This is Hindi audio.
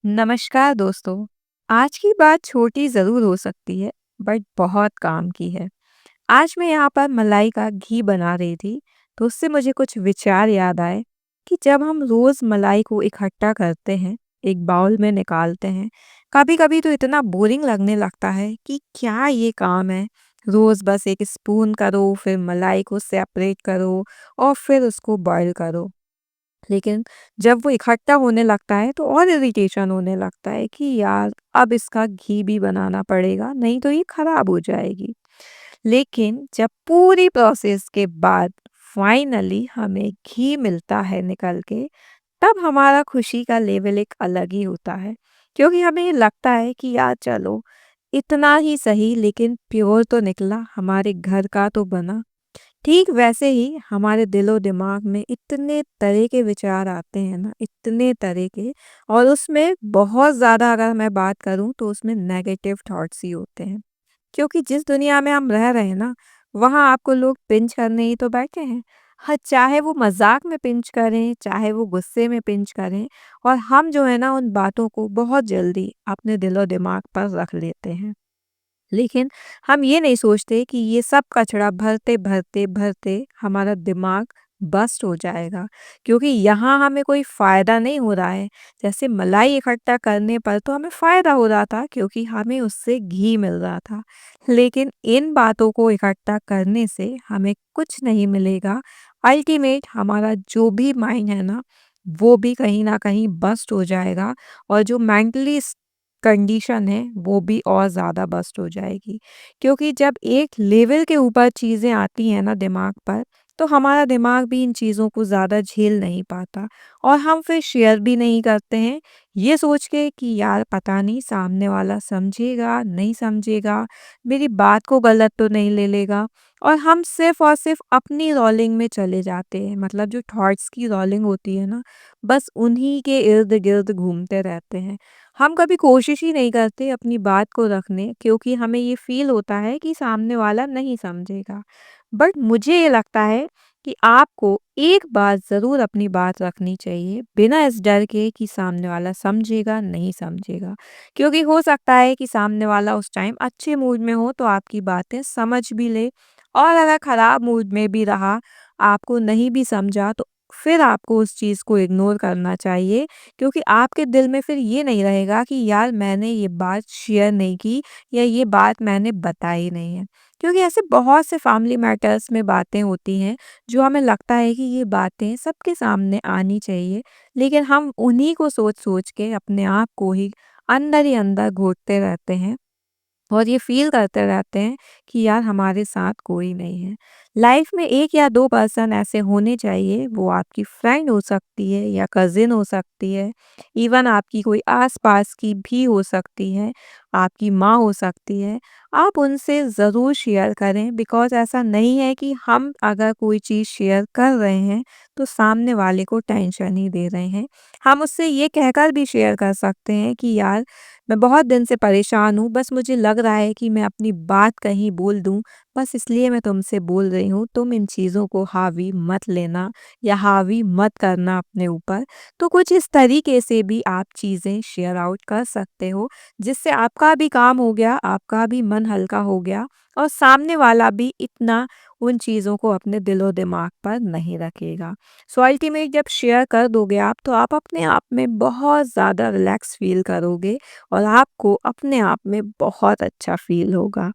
नमस्कार दोस्तों। आज की बात छोटी ज़रूर हो सकती है, बट बहुत काम की है। आज मैं यहाँ पर मलाई का घी बना रही थी, तो उससे मुझे कुछ विचार याद आए कि जब हम रोज़ मलाई को इकट्ठा करते हैं, एक बाउल में निकालते हैं, कभी-कभी तो इतना बोरिंग लगने लगता है कि क्या ये काम है। रोज़ बस एक स्पून करो, फिर मलाई को सेपरेट करो और फिर उसको बॉईल करो। लेकिन जब वो इकट्ठा होने लगता है तो और इरिटेशन होने लगता है कि यार अब इसका घी भी बनाना पड़ेगा, नहीं तो ये खराब हो जाएगी। लेकिन जब पूरी प्रोसेस के बाद फाइनली हमें घी मिलता है निकल के, तब हमारा खुशी का लेवल एक अलग ही होता है। क्योंकि हमें ये लगता है कि यार चलो, इतना ही सही लेकिन प्योर तो निकला, हमारे घर का तो बना। ठीक वैसे ही हमारे दिलो दिमाग में इतने तरह के विचार आते हैं ना, इतने तरह के। और उसमें बहुत ज़्यादा अगर मैं बात करूं तो उसमें नेगेटिव थॉट्स ही होते हैं। क्योंकि जिस दुनिया में हम रह रहे हैं ना, वहाँ आपको लोग पिंच करने ही तो बैठे हैं। हाँ, चाहे वो मजाक में पिंच करें, चाहे वो गुस्से में पिंच करें। और हम जो है ना, उन बातों को बहुत जल्दी अपने दिलो दिमाग पर रख लेते हैं। लेकिन हम ये नहीं सोचते कि ये सब कचरा भरते भरते भरते हमारा दिमाग बस्ट हो जाएगा। क्योंकि यहाँ हमें कोई फ़ायदा नहीं हो रहा है। जैसे मलाई इकट्ठा करने पर तो हमें फ़ायदा हो रहा था, क्योंकि हमें उससे घी मिल रहा था। लेकिन इन बातों को इकट्ठा करने से हमें कुछ नहीं मिलेगा। अल्टीमेट हमारा जो भी माइंड है ना, वो भी कहीं ना कहीं बस्ट हो जाएगा। और जो मेंटली कंडीशन है वो भी और ज़्यादा बस्ट हो जाएगी। क्योंकि जब एक लेवल के ऊपर चीज़ें आती हैं ना दिमाग पर, तो हमारा दिमाग भी इन चीज़ों को ज़्यादा झेल नहीं पाता। और हम फिर शेयर भी नहीं करते हैं, ये सोच के कि यार पता नहीं सामने वाला समझेगा नहीं समझेगा, मेरी बात को गलत तो नहीं ले लेगा। और हम सिर्फ और सिर्फ अपनी रोलिंग में चले जाते हैं, मतलब जो थॉट्स की रोलिंग होती है ना, बस उन्हीं के इर्द गिर्द घूमते रहते हैं। हम कभी कोशिश ही नहीं करते अपनी बात को रखने, क्योंकि हमें ये फ़ील होता है कि सामने वाला नहीं समझेगा। बट मुझे ये लगता है कि आपको एक बार ज़रूर अपनी बात रखनी चाहिए, बिना इस डर के कि सामने वाला समझेगा, नहीं समझेगा। क्योंकि हो सकता है कि सामने वाला उस टाइम अच्छे मूड में हो तो आपकी बातें समझ भी ले, और अगर ख़राब मूड में भी रहा, आपको नहीं भी समझा, तो फिर आपको उस चीज़ को इग्नोर करना चाहिए। क्योंकि आपके दिल में फिर ये नहीं रहेगा कि यार मैंने ये बात शेयर नहीं की, या ये बात मैंने बताई नहीं है। क्योंकि ऐसे बहुत से फैमिली मैटर्स में बातें होती हैं जो हमें लगता है कि ये बातें सबके सामने आनी चाहिए, लेकिन हम उन्हीं को सोच सोच के अपने आप को ही अंदर घोटते रहते हैं। और ये फ़ील करते रहते हैं कि यार हमारे साथ कोई नहीं है। लाइफ में 1 या 2 पर्सन ऐसे होने चाहिए, वो आपकी फ्रेंड हो सकती है या कज़िन हो सकती है, इवन आपकी कोई आस-पास की भी हो सकती है, आपकी माँ हो सकती है। आप उनसे ज़रूर शेयर करें, बिकॉज़ ऐसा नहीं है कि हम अगर कोई चीज़ शेयर कर रहे हैं, तो सामने वाले को टेंशन ही दे रहे हैं। हम उससे ये कहकर भी शेयर कर सकते हैं कि यार मैं बहुत दिन से परेशान हूँ, बस मुझे लग रहा है कि मैं अपनी बात कहीं बोल दूँ, बस इसलिए मैं तुमसे बोल रही हूँ, तुम इन चीज़ों को हावी मत लेना या हावी मत करना अपने ऊपर। तो कुछ इस तरीके से भी आप चीज़ें शेयर आउट कर सकते हो, जिससे आपका भी काम हो गया, आपका भी मन हल्का हो गया, और सामने वाला भी इतना उन चीज़ों को अपने दिलो दिमाग पर नहीं रखेगा। सो अल्टीमेट जब शेयर कर दोगे आप, तो आप अपने आप में बहुत ज़्यादा रिलैक्स फ़ील करोगे, और आपको अपने आप में बहुत अच्छा फ़ील होगा।